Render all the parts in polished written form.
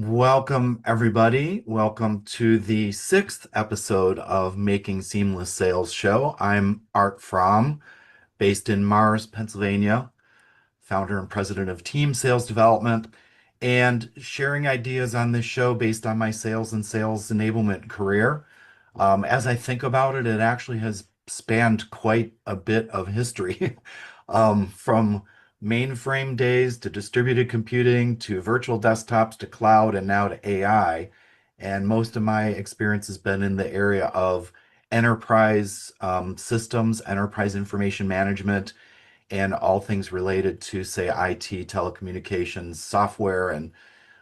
Welcome, everybody. Welcome to the sixth episode of Making Seamless Sales Show. I'm Art Fromm, based in Mars, Pennsylvania, founder and president of Team Sales Development, and sharing ideas on this show based on my sales and sales enablement career. As I think about it, it actually has spanned quite a bit of history, from mainframe days to distributed computing to virtual desktops to cloud and now to AI. And most of my experience has been in the area of enterprise systems, enterprise information management, and all things related to, say, IT, telecommunications, software, and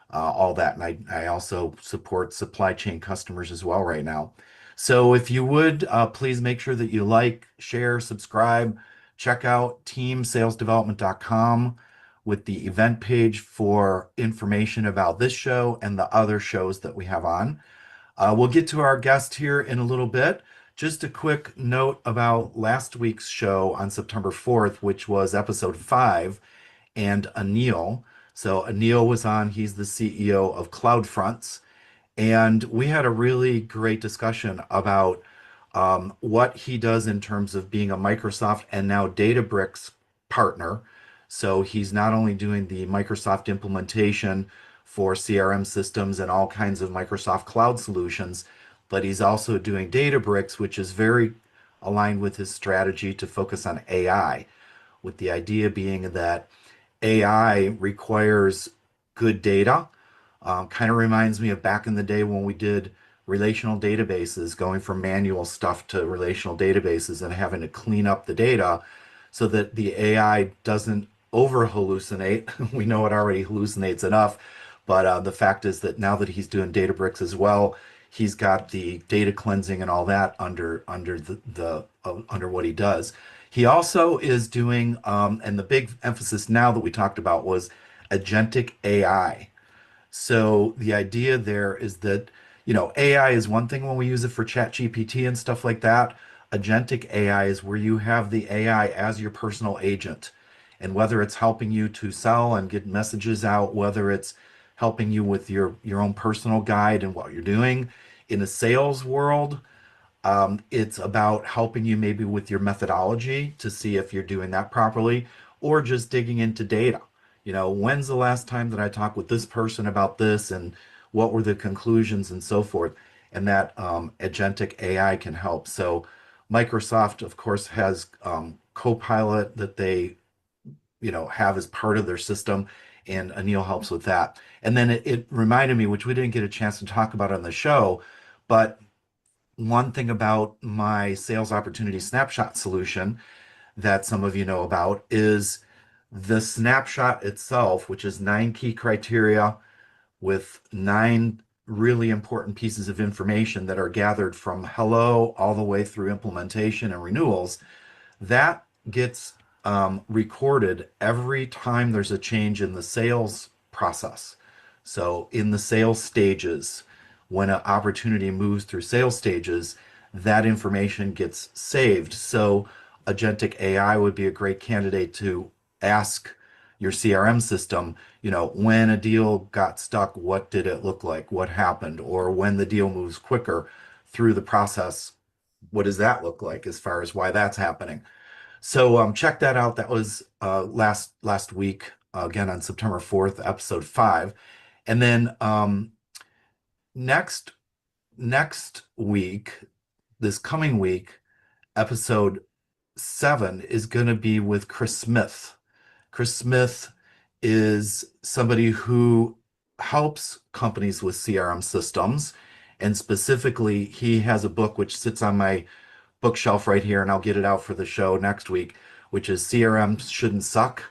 all that. And I also support supply chain customers as well right now. So if you would, please make sure that you like, share, subscribe, check out teamsalesdevelopment.com with the event page for information about this show and the other shows that we have on. We'll get to our guest here in a little bit. Just a quick note about last week's show on September 4th, which was episode 5, and Anil. So Anil was on, he's the CEO of CloudFronts, and we had a really great discussion about what he does in terms of being a Microsoft and now Databricks partner. So he's not only doing the Microsoft implementation for CRM systems and all kinds of Microsoft cloud solutions, but he's also doing Databricks, which is very aligned with his strategy to focus on AI, with the idea being that AI requires good data. Kind of reminds me of back in the day when we did relational databases, going from manual stuff to relational databases and having to clean up the data so that the AI doesn't over hallucinate. We know it already hallucinates enough, but the fact is that now that he's doing Databricks as well, he's got the data cleansing and all that under under what he does. He also is doing, and the big emphasis now that we talked about was agentic AI. So the idea there is that, AI is one thing when we use it for chat GPT and stuff like that. Agentic AI is where you have the AI as your personal agent. And whether it's helping you to sell and get messages out, whether it's helping you with your own personal guide and what you're doing in the sales world, it's about helping you maybe with your methodology to see if you're doing that properly, or just digging into data. When's the last time that I talked with this person about this, and what were the conclusions and so forth? And that agentic AI can help. So Microsoft, of course, has Copilot that they, have as part of their system, and Anil helps with that. And then it reminded me, which we didn't get a chance to talk about on the show, but one thing about my sales opportunity snapshot solution that some of you know about is the snapshot itself, which is 9 key criteria with 9 really important pieces of information that are gathered from hello all the way through implementation and renewals. That gets recorded every time there's a change in the sales process. So in the sales stages, when an opportunity moves through sales stages, that information gets saved. So agentic AI would be a great candidate to ask your CRM system, when a deal got stuck, what did it look like? What happened? Or when the deal moves quicker through the process, what does that look like as far as why that's happening? So check that out. That was last week, again on September 4th, episode 5. And then next next week, this coming week, episode 7 is going to be with Chris Smith. Chris Smith is somebody who helps companies with CRM systems. And specifically, he has a book which sits on my bookshelf right here, and I'll get it out for the show next week, which is CRM Shouldn't Suck.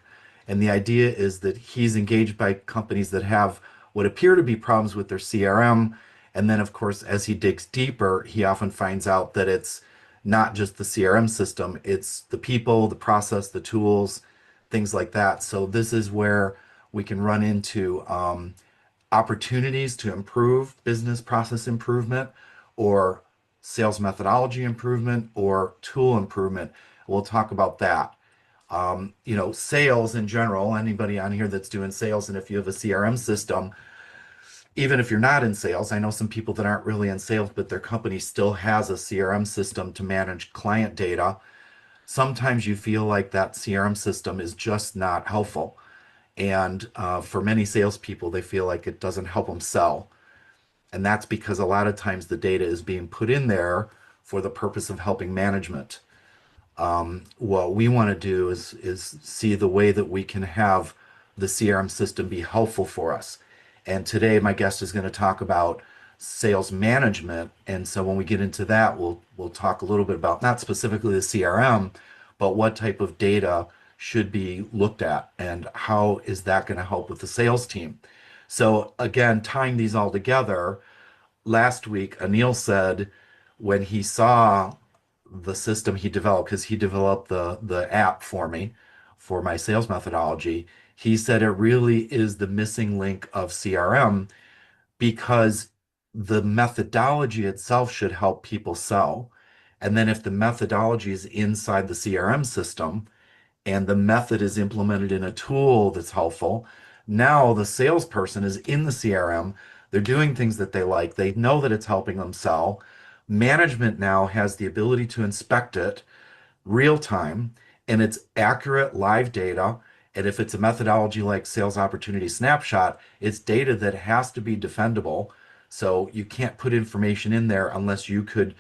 And the idea is that he's engaged by companies that have what appear to be problems with their CRM. And then, of course, as he digs deeper, he often finds out that it's not just the CRM system, it's the people, the process, the tools, things like that. So, this is where we can run into opportunities to improve business process improvement or sales methodology improvement or tool improvement. We'll talk about that. Sales in general, anybody on here that's doing sales, and if you have a CRM system, even if you're not in sales, I know some people that aren't really in sales, but their company still has a CRM system to manage client data. Sometimes you feel like that CRM system is just not helpful. And for many salespeople, they feel like it doesn't help them sell. And that's because a lot of times the data is being put in there for the purpose of helping management. What we want to do is see the way that we can have the CRM system be helpful for us. And today my guest is going to talk about sales management. And so when we get into that, we'll talk a little bit about not specifically the CRM, but what type of data should be looked at and how is that going to help with the sales team. So again, tying these all together, last week Anil said when he saw the system he developed, because he developed the app for me for my sales methodology, he said it really is the missing link of CRM because the methodology itself should help people sell. And then if the methodology is inside the CRM system, and the method is implemented in a tool that's helpful. Now the salesperson is in the CRM. They're doing things that they like. They know that it's helping them sell. Management now has the ability to inspect it real time and it's accurate live data. And if it's a methodology like sales opportunity snapshot, it's data that has to be defendable. So you can't put information in there unless you could,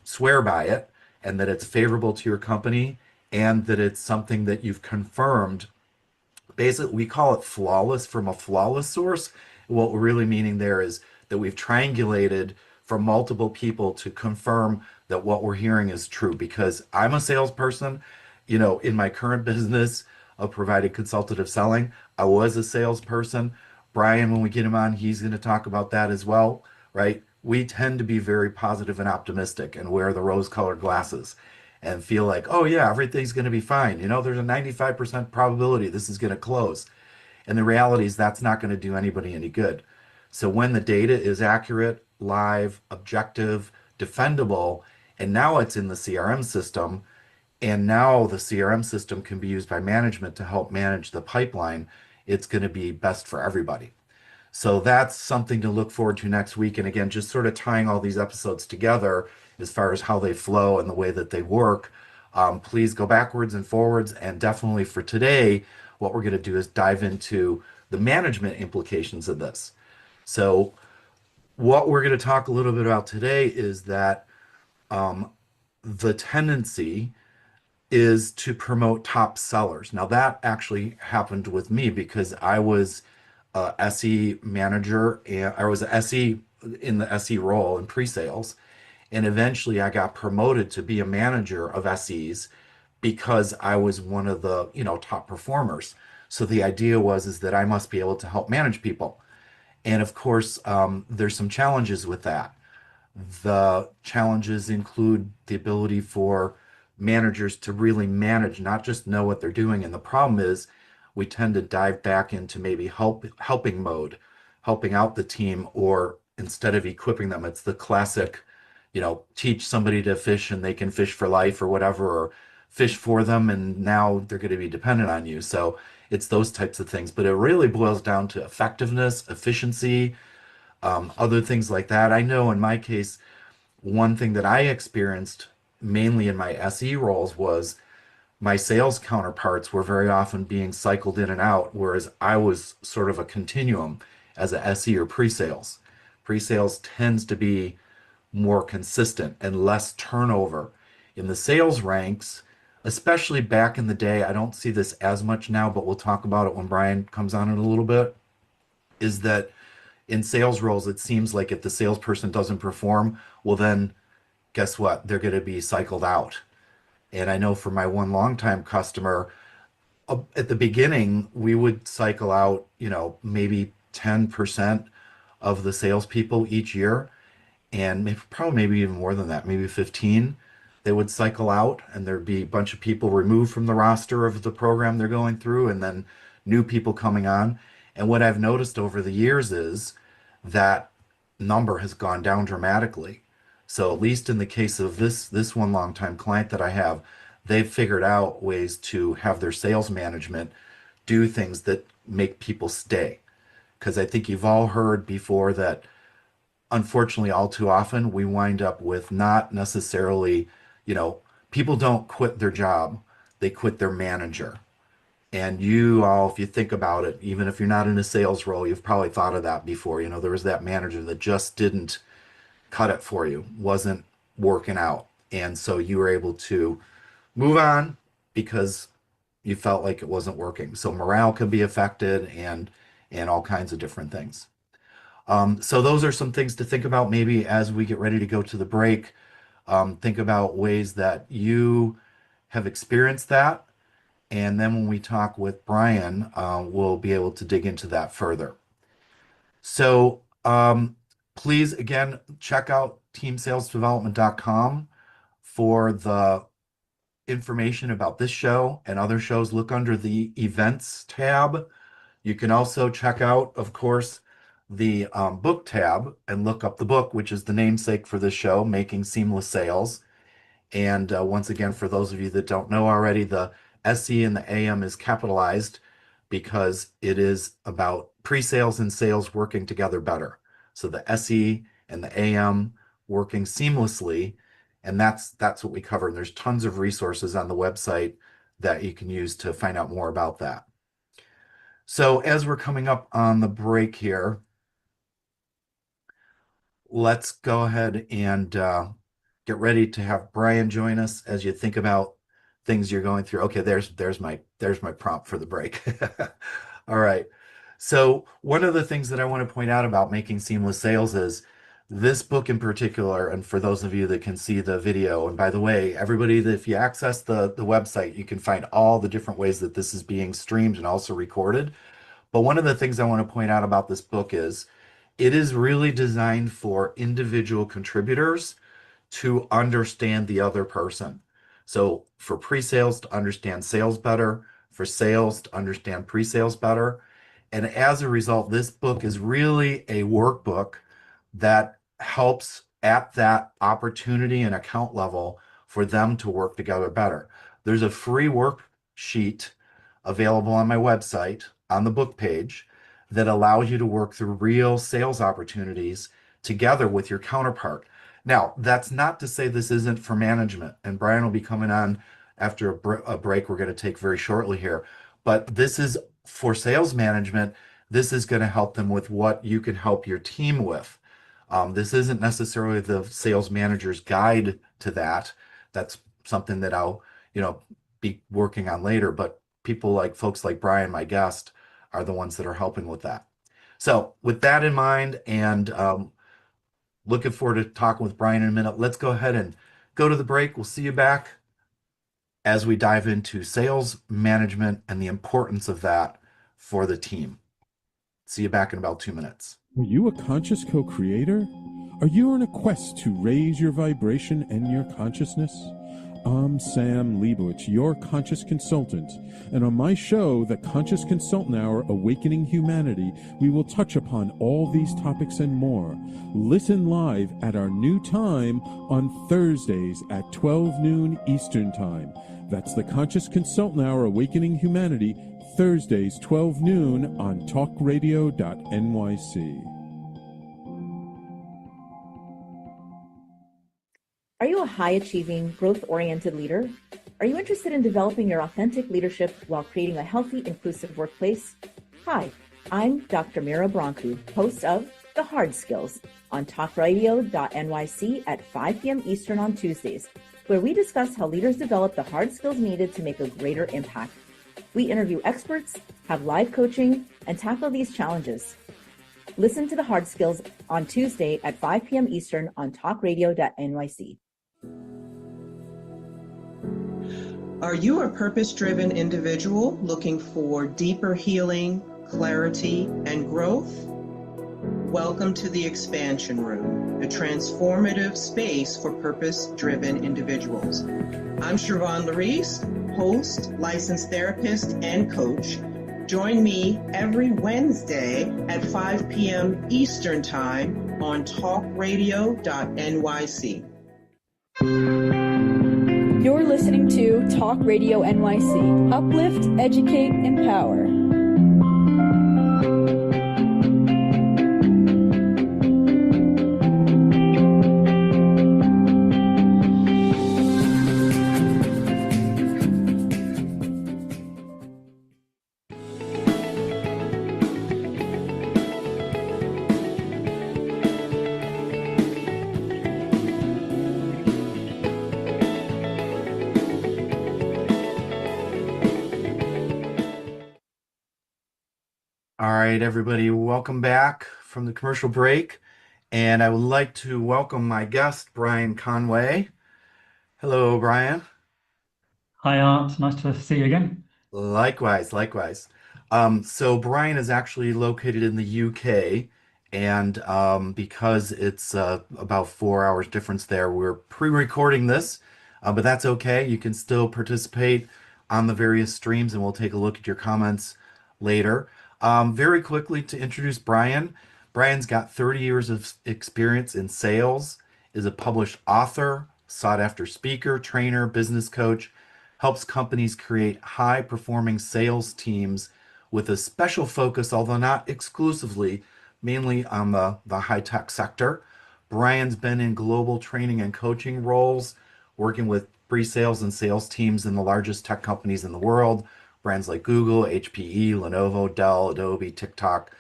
swear by it and that it's favorable to your company and that it's something that you've confirmed. Basically, we call it flawless from a flawless source. What we're really meaning there is that we've triangulated from multiple people to confirm that what we're hearing is true. Because I'm a salesperson, in my current business of providing consultative selling, I was a salesperson. Brian, when we get him on, he's going to talk about that as well, right? We tend to be very positive and optimistic and wear the rose-colored glasses and feel like, oh yeah, everything's going to be fine. There's a 95% probability this is going to close. And the reality is that's not going to do anybody any good. So when the data is accurate, live, objective, defendable, and now it's in the CRM system, and now the CRM system can be used by management to help manage the pipeline, it's going to be best for everybody. So that's something to look forward to next week. And again, just sort of tying all these episodes together as far as how they flow and the way that they work. Please go backwards and forwards. And definitely for today, what we're going to do is dive into the management implications of this. So, what we're going to talk a little bit about today is that the tendency is to promote top sellers. Now, that actually happened with me because I was a SE manager and I was a SE in the SE role in pre-sales. And eventually I got promoted to be a manager of SEs because I was one of the, top performers. So the idea was is that I must be able to help manage people. And of course, there's some challenges with that. The challenges include the ability for managers to really manage, not just know what they're doing. And the problem is we tend to dive back into maybe helping mode, helping out the team, or instead of equipping them, it's the classic, teach somebody to fish and they can fish for life or whatever, or fish for them and now they're going to be dependent on you. So it's those types of things. But it really boils down to effectiveness, efficiency, other things like that. I know in my case, one thing that I experienced mainly in my SE roles was my sales counterparts were very often being cycled in and out, whereas I was sort of a continuum as a SE or pre-sales. Pre-sales tends to be more consistent and less turnover. In the sales ranks, especially back in the day, I don't see this as much now, but we'll talk about it when Brian comes on in a little bit, is that in sales roles, it seems like if the salesperson doesn't perform, well, then guess what? They're going to be cycled out. And I know for my one longtime customer, at the beginning, we would cycle out, maybe 10% of the salespeople each year, and maybe even more than that, maybe 15. They would cycle out, and there'd be a bunch of people removed from the roster of the program they're going through, and then new people coming on. And what I've noticed over the years is that number has gone down dramatically. So at least in the case of this one longtime client that I have, they've figured out ways to have their sales management do things that make people stay. Because I think you've all heard before that unfortunately all too often we wind up with not necessarily, you know, people don't quit their job, they quit their manager. And you all, if you think about it, even if you're not in a sales role, you've probably thought of that before. There was that manager that just didn't cut it for you, wasn't working out. And so you were able to move on because you felt like it wasn't working. So morale can be affected and all kinds of different things. So those are some things to think about maybe as we get ready to go to the break. Think about ways that you have experienced that. And then when we talk with Brian, we'll be able to dig into that further. So please, again, check out teamsalesdevelopment.com for the information about this show and other shows. Look under the events tab. You can also check out, of course, the book tab and look up the book, which is the namesake for this show, Making Seamless Sales. And once again, for those of you that don't know already, the SE and the AM is capitalized because it is about pre-sales and sales working together better. So the SE and the AM working seamlessly, and that's what we cover. And there's tons of resources on the website that you can use to find out more about that. So as we're coming up on the break here, let's go ahead and get ready to have Brian join us as you think about things you're going through. Okay, there's my prompt for the break. All right. So one of the things that I want to point out about Making Seamless Sales is this book in particular, and for those of you that can see the video, and by the way, everybody, that if you access the website, you can find all the different ways that this is being streamed and also recorded. But one of the things I want to point out about this book is it is really designed for individual contributors to understand the other person. So for pre-sales to understand sales better, for sales to understand pre-sales better. And as a result, this book is really a workbook that helps at that opportunity and account level for them to work together better. There's a free worksheet available on my website on the book page that allows you to work through real sales opportunities together with your counterpart. Now, that's not to say this isn't for management, and Brian will be coming on after a break we're going to take very shortly here. But this is for sales management. This is going to help them with what you can help your team with. This isn't necessarily the sales manager's guide to that. That's something that I'll, be working on later. But folks like Brian, my guest, are the ones that are helping with that. So with that in mind, and looking forward to talking with Brian in a minute, let's go ahead and go to the break. We'll see you back as we dive into sales management and the importance of that for the team. See you back in about 2 minutes. Are you a conscious co-creator? Are you on a quest to raise your vibration and your consciousness? I'm Sam Leibowitz, your conscious consultant, and on my show, The Conscious Consultant Hour, Awakening Humanity, we will touch upon all these topics and more. Listen live at our new time on Thursdays at 12 noon Eastern Time. That's The Conscious Consultant Hour, Awakening Humanity, Thursdays, 12 noon on talkradio.nyc. Are you a high-achieving, growth-oriented leader? Are you interested in developing your authentic leadership while creating a healthy, inclusive workplace? Hi, I'm Dr. Mira Broncu, host of The Hard Skills on talkradio.nyc at 5 p.m. Eastern on Tuesdays, where we discuss how leaders develop the hard skills needed to make a greater impact. We interview experts, have live coaching, and tackle these challenges. Listen to The Hard Skills on Tuesday at 5 p.m. Eastern on talkradio.nyc. Are you a purpose-driven individual looking for deeper healing, clarity, and growth? Welcome to the Expansion Room, the transformative space for purpose-driven individuals. I'm Siobhan Larice, host, licensed therapist, and coach. Join me every Wednesday at 5 p.m. Eastern Time on talkradio.nyc. You're listening to Talk Radio NYC. Uplift, educate, empower. All right, everybody, welcome back from the commercial break. And I would like to welcome my guest, Brian Conway. Hello, Brian. Hi, Art. Nice to see you again. Likewise, likewise. So Brian is actually located in the UK, and because it's about 4 hours difference there, we're pre-recording this, but that's okay. You can still participate on the various streams, and we'll take a look at your comments later. Very quickly to introduce Brian. Brian's got 30 years of experience in sales, is a published author, sought-after speaker, trainer, business coach, helps companies create high-performing sales teams with a special focus, although not exclusively, mainly on the high-tech sector. Brian's been in global training and coaching roles, working with pre-sales and sales teams in the largest tech companies in the world, brands like Google, HPE, Lenovo, Dell, Adobe, TikTok,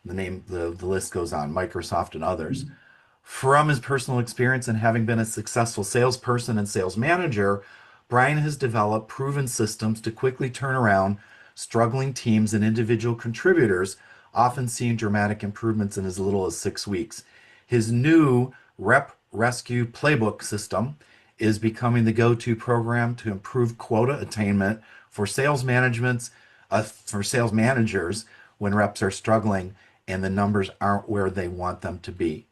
the list goes on, Microsoft and others. From his personal experience and having been a successful salesperson and sales manager, Brian has developed proven systems to quickly turn around struggling teams and individual contributors, often seeing dramatic improvements in as little as 6 weeks. His new Rep Rescue Playbook system is becoming the go-to program to improve quota attainment for sales managers when reps are struggling and the numbers aren't where they want them to be.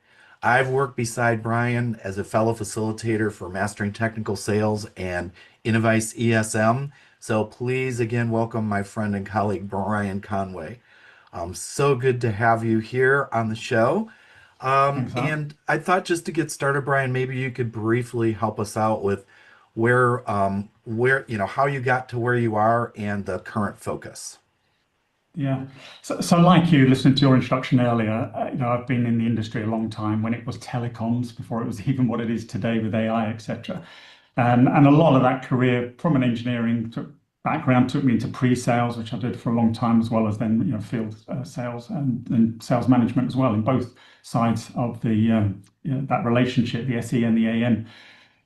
I've worked beside Brian as a fellow facilitator for Mastering Technical Sales and Innovice ESM. So please again welcome my friend and colleague Brian Conway. So good to have you here on the show. Thanks, Art. And I thought just to get started, Brian, maybe you could briefly help us out with where how you got to where you are and the current focus. Yeah. So like you, listening to your introduction earlier, I've been in the industry a long time when it was telecoms, before it was even what it is today with AI, etc. And a lot of that career from an engineering background took me into pre-sales, which I did for a long time, as well as then field sales and sales management as well in both sides of the that relationship, the SE and the AM.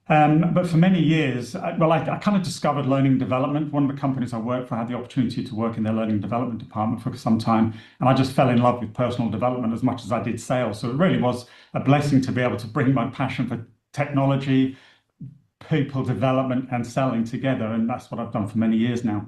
But for many years, I kind of discovered learning and development. One of the companies I worked for had the opportunity to work in their learning and development department for some time. And I just fell in love with personal development as much as I did sales. So it really was a blessing to be able to bring my passion for technology, people development, and selling together. And that's what I've done for many years now.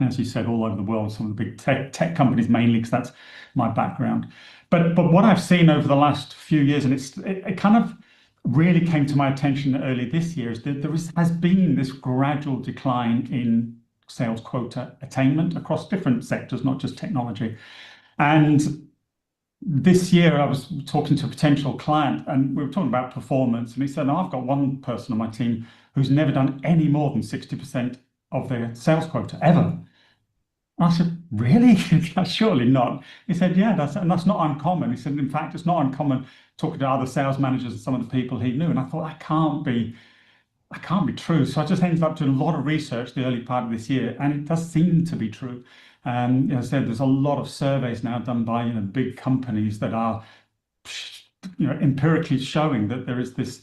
As you said, all over the world, some of the big tech companies mainly, because that's my background. But what I've seen over the last few years, and it kind of really came to my attention early this year, is that has been this gradual decline in sales quota attainment across different sectors, not just technology. And this year I was talking to a potential client and we were talking about performance, and he said, "No, I've got one person on my team who's never done any more than 60% of their sales quota ever." I said, "Really?" Surely not. He said, "Yeah, that's not uncommon." He said, "In fact, it's not uncommon," talking to other sales managers and some of the people he knew. And I thought, that can't be true. So I just ended up doing a lot of research the early part of this year, and it does seem to be true. As I said, there's a lot of surveys now done by big companies that are empirically showing that there is this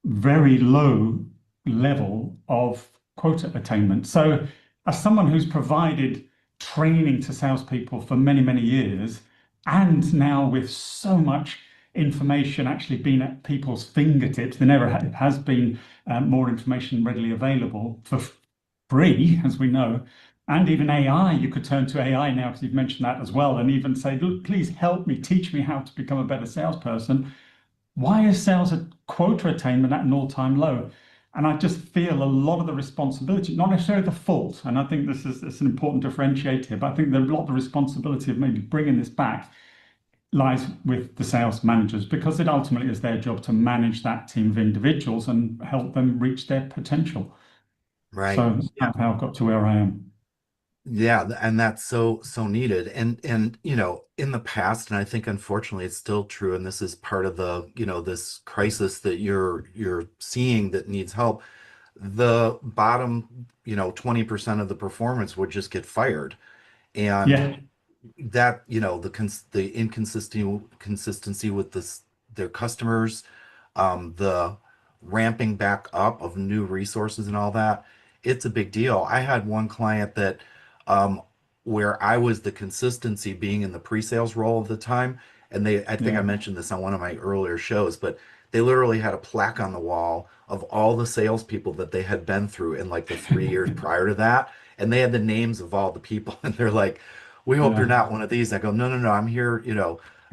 very low level of quota attainment. So as someone who's provided training to salespeople for many, many years, and now with so much information actually being at people's fingertips, there never has been more information readily available for free, as we know. And even AI, you could turn to AI now because you've mentioned that as well, and even say, look, please help me, teach me how to become a better salesperson. Why is sales quota attainment at an all-time low? And I just feel a lot of the responsibility, not necessarily the fault, and I think this is an important differentiator, but I think that a lot of the responsibility of maybe bringing this back lies with the sales managers because it ultimately is their job to manage that team of individuals and help them reach their potential. Right. So that's Yeah. kind of how I got to where I am. Yeah, and that's so needed. And in the past, and I think unfortunately it's still true, and this is part of the, this crisis that you're seeing that needs help. The bottom, 20% of the performance would just get fired. And Yeah, that the inconsistency with their customers, the ramping back up of new resources and all that, it's a big deal. I had one client that um where I was the consistency being in the pre-sales role of the time, and I think I yeah, mentioned this on one of my earlier shows, but they literally had a plaque on the wall of all the salespeople that they had been through in like the 3 years prior to that, and they had the names of all the people, and they're like, we hope you're yeah. not one of these. I go, no, no, no, I'm here,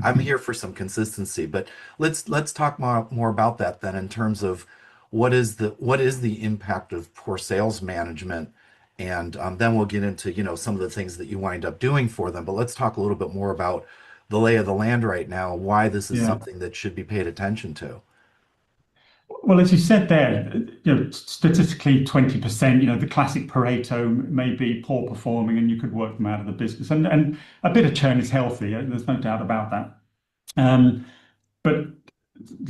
I'm here for some consistency. But let's talk more about that then in terms of what is the impact of poor sales management, and then we'll get into some of the things that you wind up doing for them. But let's talk a little bit more about the lay of the land right now, why this is Yeah. something that should be paid attention to. Well, as you said there, statistically 20%, the classic Pareto may be poor performing and you could work them out of the business. And a bit of churn is healthy. There's no doubt about that. Um, but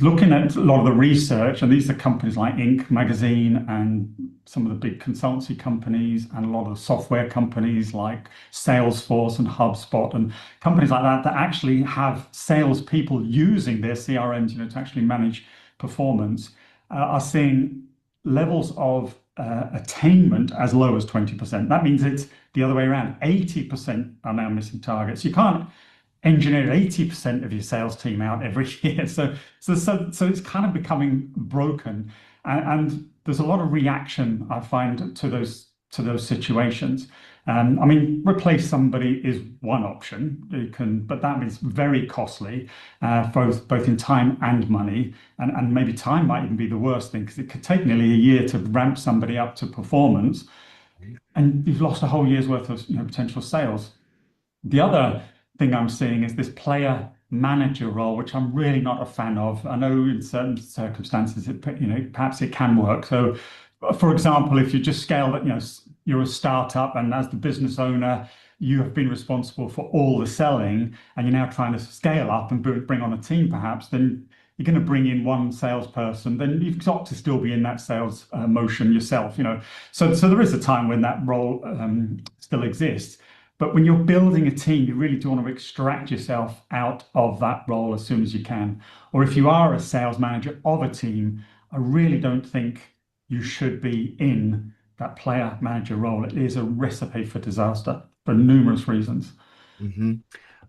looking at a lot of the research, and these are companies like Inc. magazine and some of the big consultancy companies and a lot of the software companies like Salesforce and HubSpot and companies like that that actually have salespeople using their CRMs, to actually manage performance, are seeing levels of attainment as low as 20%. That means it's the other way around. 80% are now missing targets. You can't engineer 80% of your sales team out every year. So it's kind of becoming broken. And there's a lot of reaction I find to those situations. I mean, replace somebody is one option. But that is very costly, both in time and money. And maybe time might even be the worst thing because it could take nearly a year to ramp somebody up to performance, and you've lost a whole year's worth of potential sales. The other thing I'm seeing is this player manager role, which I'm really not a fan of. I know in certain circumstances, perhaps it can work. So, for example, if you just scale that, you're a startup, and as the business owner, you have been responsible for all the selling, and you're now trying to scale up and bring on a team, perhaps, then you're going to bring in one salesperson. Then you've got to still be in that sales motion yourself. So there is a time when that role still exists. But when you're building a team, you really do want to extract yourself out of that role as soon as you can. Or if you are a sales manager of a team, I really don't think you should be in that player manager role. It is a recipe for disaster for numerous reasons. Hmm.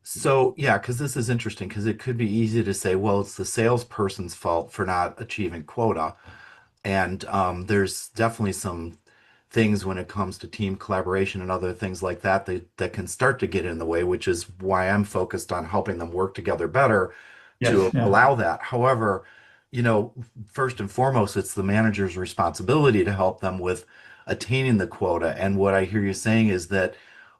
So yeah, because this is interesting, because it could be easy to say, well, it's the salesperson's fault for not achieving quota. And there's definitely some things when it comes to team collaboration and other things like that, that can start to get in the way, which is why I'm focused on helping them work together better Yes, to yeah, allow that. However, you know, first and foremost, it's the manager's responsibility to help them with attaining the quota. And what I hear you saying is that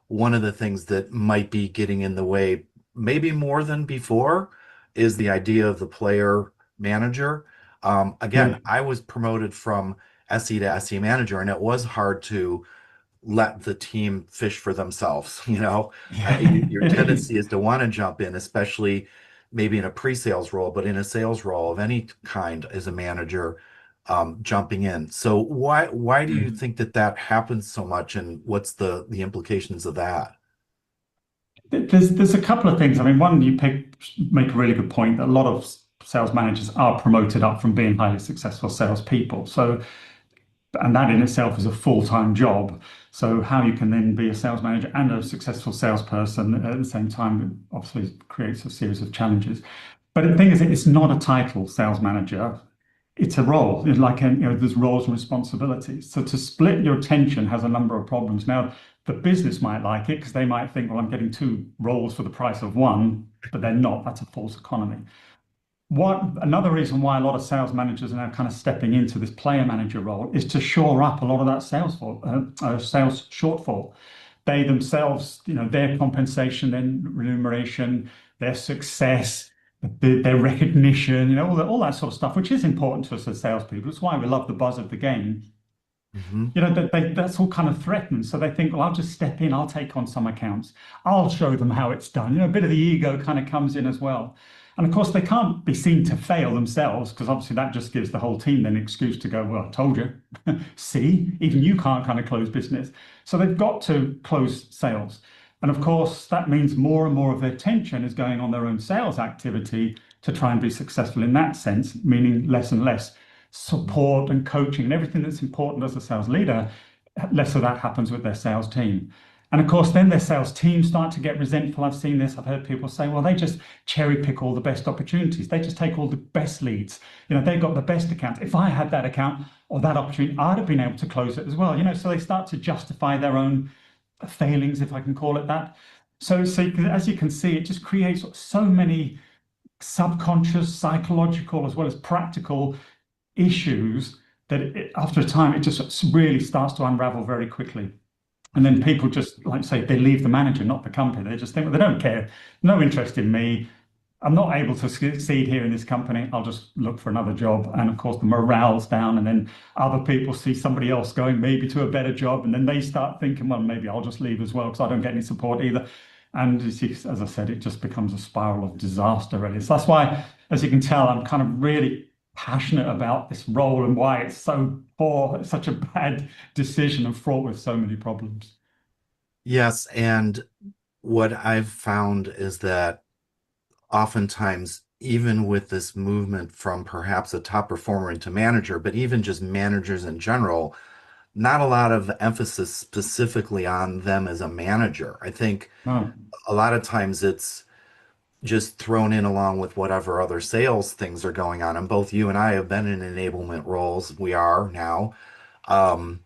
one of the things that might be getting in the way, maybe more than before, is the idea of the player manager. yeah. Again, I was promoted from SE to SE manager, and it was hard to let the team fish for themselves. Your It is. tendency is to want to jump in, especially maybe in a pre-sales role, but in a sales role of any kind as a manager, jumping in. So why do you think that happens so much, and what's the implications of that? There's a couple of things. I mean, one, make a really good point that a lot of sales managers are promoted up from being highly successful salespeople. So, and that in itself is a full-time job. So how you can then be a sales manager and a successful salesperson at the same time obviously creates a series of challenges. But the thing is, it's not a title, sales manager. it's a role, like, there's roles and responsibilities. So to split your attention has a number of problems. Now, the business might like it because they might think, well, I'm getting two roles for the price of one, but they're not. That's a false economy. Another reason why a lot of sales managers are now kind of stepping into this player manager role is to shore up a lot of that sales shortfall. They themselves, their compensation, their remuneration, their success, their recognition, all that sort of stuff, which is important to us as salespeople. It's why we love the buzz of the game. Hmm. That's all kind of threatened. So they think, well, I'll just step in, I'll take on some accounts, I'll show them how it's done. A bit of the ego kind of comes in as well. And of course, they can't be seen to fail themselves because obviously that just gives the whole team an excuse to go, well, I told you. See, even you can't kind of close business. So they've got to close sales. And of course, that means more and more of their attention is going on their own sales activity to try and be successful in that sense, meaning less and less support and coaching and everything that's important as a sales leader. Less of that happens with their sales team. And of course, then their sales team start to get resentful. I've seen this. I've heard people say, well, they just cherry pick all the best opportunities. They just take all the best leads. They've got the best accounts. If I had that account or that opportunity, I'd have been able to close it as well. So they start to justify their own failings, if I can call it that. So as you can see, it just creates so many subconscious, psychological, as well as practical issues that after a time, it just really starts to unravel very quickly. And then people just, like say, they leave the manager, not the company. They just think, well, they don't care. No interest in me. I'm not able to succeed here in this company. I'll just look for another job. And of course, the morale's down. And then other people see somebody else going maybe to a better job. And then they start thinking, well, maybe I'll just leave as well because I don't get any support either. And as I said, it just becomes a spiral of disaster, really. So that's why, as you can tell, I'm kind of really passionate about this role and why it's so poor, it's such a bad decision and fraught with so many problems. Yes, and what I've found is that oftentimes, even with this movement from perhaps a top performer into manager, but even just managers in general, not a lot of emphasis specifically on them as a manager. I think No. a lot of times it's just thrown in along with whatever other sales things are going on. And both you and I have been in enablement roles. We are now. Um,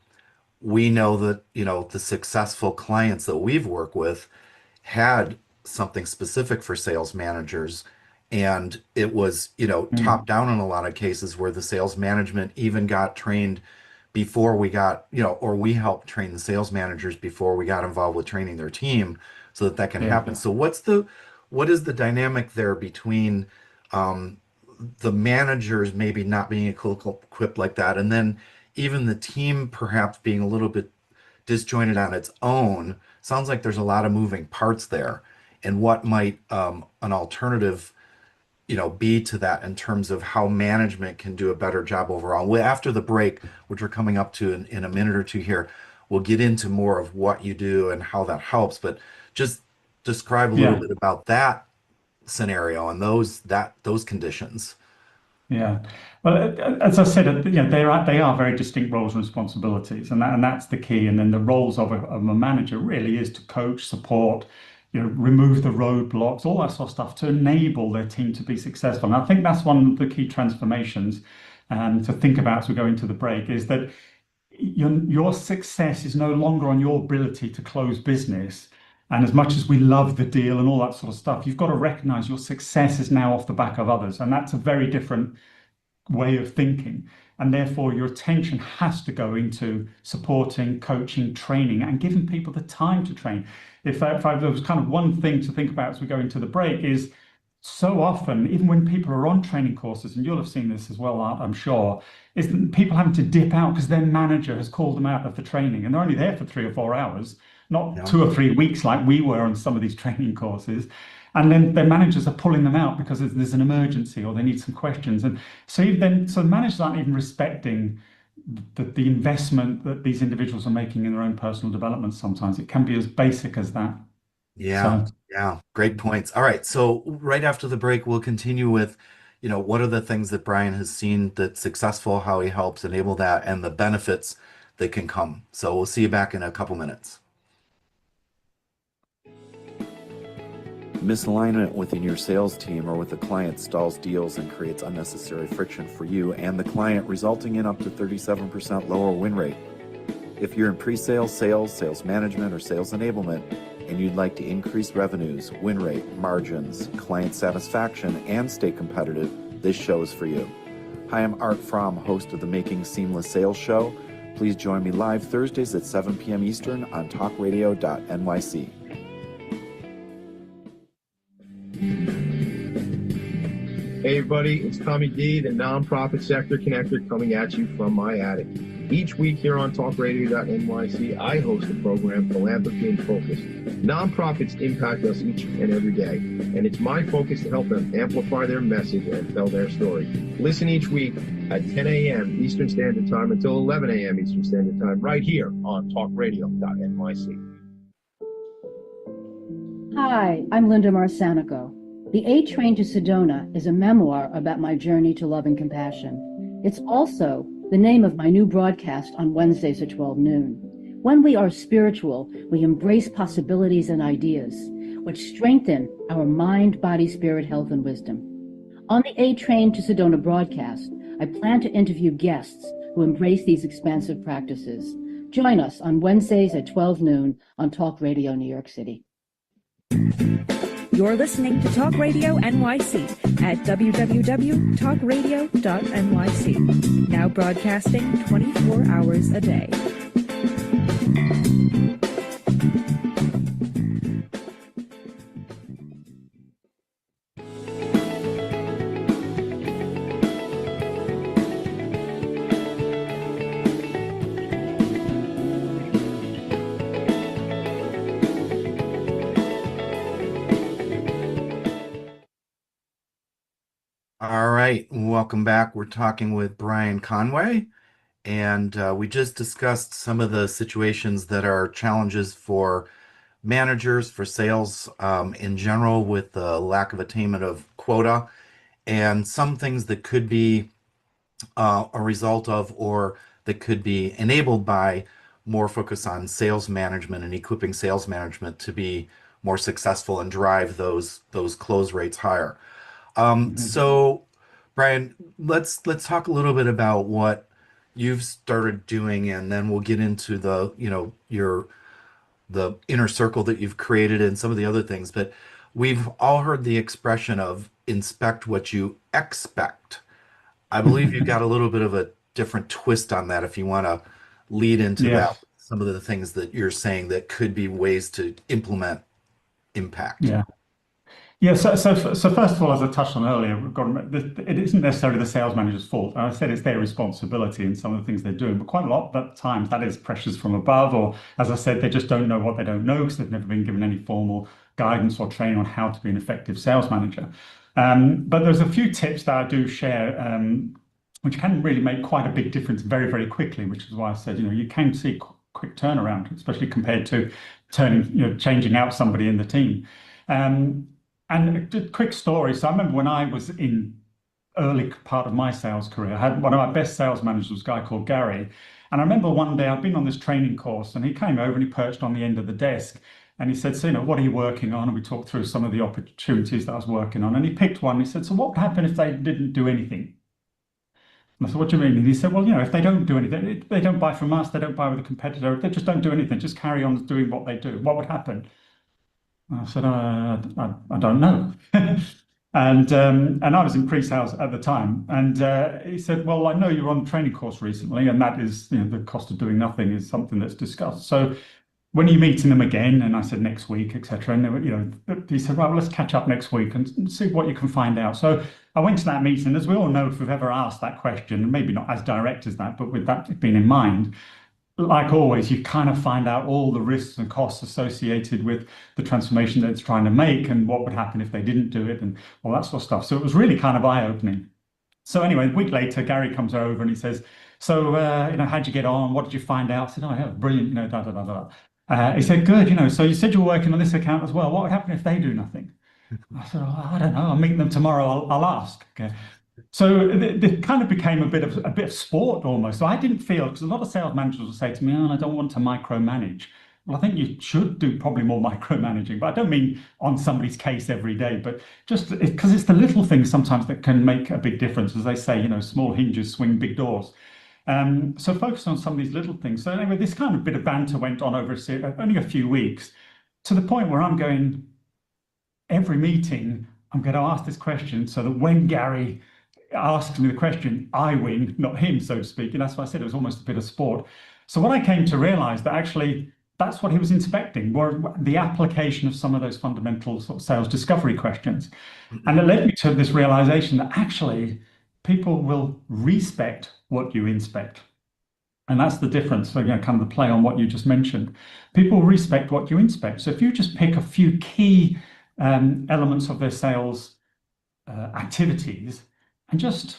we know that, the successful clients that we've worked with had something specific for sales managers. And it was, top Mm. down in a lot of cases where the sales management even got trained before we got, or we helped train the sales managers before we got involved with training their team so that that can Yeah. happen. So what is the dynamic there between um, the managers maybe not being equipped like that, and then even the team perhaps being a little bit disjointed on its own? Sounds like there's a lot of moving parts there. And what might an alternative, be to that in terms of how management can do a better job overall? Well, after the break, which we're coming up to in a minute or two here, we'll get into more of what you do and how that helps. But just describe a little Yeah. bit about that scenario and those conditions. Yeah. Well, as I said, they are very distinct roles and responsibilities, and that's the key. And then the roles of a manager really is to coach, support, remove the roadblocks, all that sort of stuff to enable their team to be successful. And I think that's one of the key transformations to think about as we go into the break is that your success is no longer on your ability to close business. And as much as we love the deal and all that sort of stuff, you've got to recognize your success is now off the back of others. And that's a very different way of thinking. And therefore, your attention has to go into supporting, coaching, training, and giving people the time to train. If there was kind of one thing to think about as we go into the break is so often, even when people are on training courses, and you'll have seen this as well, Art, I'm sure, is that people having to dip out because their manager has called them out of the training and they're only there for 3 or 4 hours, not Yeah. 2 or 3 weeks like we were on some of these training courses. And then their managers are pulling them out because there's an emergency or they need some questions. And so managers aren't even respecting the investment that these individuals are making in their own personal development sometimes. It can be as basic as that. Yeah, So. yeah, great points. All right, so right after the break, we'll continue with, what are the things that Brian has seen that's successful, how he helps enable that, and the benefits that can come. So we'll see you back in a couple minutes. Misalignment within your sales team or with a client stalls deals and creates unnecessary friction for you and the client, resulting in up to 37% lower win rate. If you're in pre-sales, sales, sales management, or sales enablement, and you'd like to increase revenues, win rate, margins, client satisfaction, and stay competitive, this show is for you. Hi, I'm Art Fromm, host of the Making Seamless Sales Show. Please join me live Thursdays at 7 p.m. Eastern on talkradio.nyc. Hey everybody, it's Tommy D, the Nonprofit Sector Connector, coming at you from my attic. Each week here on talkradio.nyc, I host the program Philanthropy in Focus. Nonprofits impact us each and every day, and it's my focus to help them amplify their message and tell their story. Listen each week at 10 a.m. Eastern Standard Time until 11 a.m. Eastern Standard Time, right here on talkradio.nyc. Hi, I'm Linda Marsanico. The A Train to Sedona is a memoir about my journey to love and compassion. It's also the name of my new broadcast on Wednesdays at 12 noon. When we are spiritual, we embrace possibilities and ideas, which strengthen our mind, body, spirit, health, and wisdom. On the A Train to Sedona broadcast, I plan to interview guests who embrace these expansive practices. Join us on Wednesdays at 12 noon on Talk Radio New York City. You're listening to Talk Radio NYC at www.talkradio.nyc. Now broadcasting 24 hours a day. All right, welcome back. We're talking with Brian Conway, and we just discussed some of the situations that are challenges for managers, for sales in general, with the lack of attainment of quota, and some things that could be a result of or that could be enabled by more focus on sales management and equipping sales management to be more successful and drive those close rates higher. So, Brian, let's talk a little bit about what you've started doing, and then we'll get into the, the inner circle that you've created and some of the other things. But we've all heard the expression of inspect what you expect. I believe you've got a little bit of a different twist on that if you want to lead into that, some of the things that you're saying that could be ways to implement impact. Yeah, so first of all, as I touched on earlier, it isn't necessarily the sales manager's fault. I said it's their responsibility in some of the things they're doing, but quite a lot of times that is pressures from above, or as I said, they just don't know what they don't know because they've never been given any formal guidance or training on how to be an effective sales manager. But there's a few tips that I do share, which can really make quite a big difference very, very quickly, which is why I said, you can see quick turnaround, especially compared to changing out somebody in the team. And a quick story. So I remember when I was in early part of my sales career, I had one of my best sales managers was a guy called Gary. And I remember one day I'd been on this training course and he came over and he perched on the end of the desk and he said, so, what are you working on? And we talked through some of the opportunities that I was working on. And he picked one. He said, so what would happen if they didn't do anything? And I said, what do you mean? And he said, well, if they don't do anything, they don't buy from us, they don't buy with a competitor, if they just don't do anything, just carry on doing what they do, what would happen? I said, I don't know. And I was in pre-sales at the time. And he said, well, I know you're on the training course recently, and that is, the cost of doing nothing is something that's discussed. So when are you meeting them again? And I said, next week, etc. And he said, well, let's catch up next week and see what you can find out. So I went to that meeting. As we all know, if we've ever asked that question, and maybe not as direct as that, but with that being in mind, like always, you kind of find out all the risks and costs associated with the transformation that it's trying to make and what would happen if they didn't do it and all that sort of stuff. So it was really kind of eye-opening. So anyway, a week later, Gary comes over and he says, so, how'd you get on? What did you find out? I said, oh, yeah, brilliant, da, da, da, da. He said, good, so you said you were working on this account as well. What would happen if they do nothing? I said, oh, I don't know. I'll meet them tomorrow. I'll ask. Okay. So it kind of became a bit of sport almost. So I didn't feel, because a lot of sales managers will say to me, oh, I don't want to micromanage. well, I think you should do probably more micromanaging, but I don't mean on somebody's case every day, but just because it's the little things sometimes that can make a big difference. As they say, small hinges swing big doors. So focus on some of these little things. So anyway, this kind of bit of banter went on over only a few weeks, to the point where I'm going, every meeting, I'm going to ask this question so that when Gary asks me the question, I win, not him, so to speak. And that's why I said it was almost a bit of sport. So what I came to realize that actually that's what he was inspecting, were the application of some of those fundamental sort of sales discovery questions. And it led me to this realization that actually people will respect what you inspect. And that's the difference, so, kind of the play on what you just mentioned. People respect what you inspect. So if you just pick a few key elements of their sales activities and just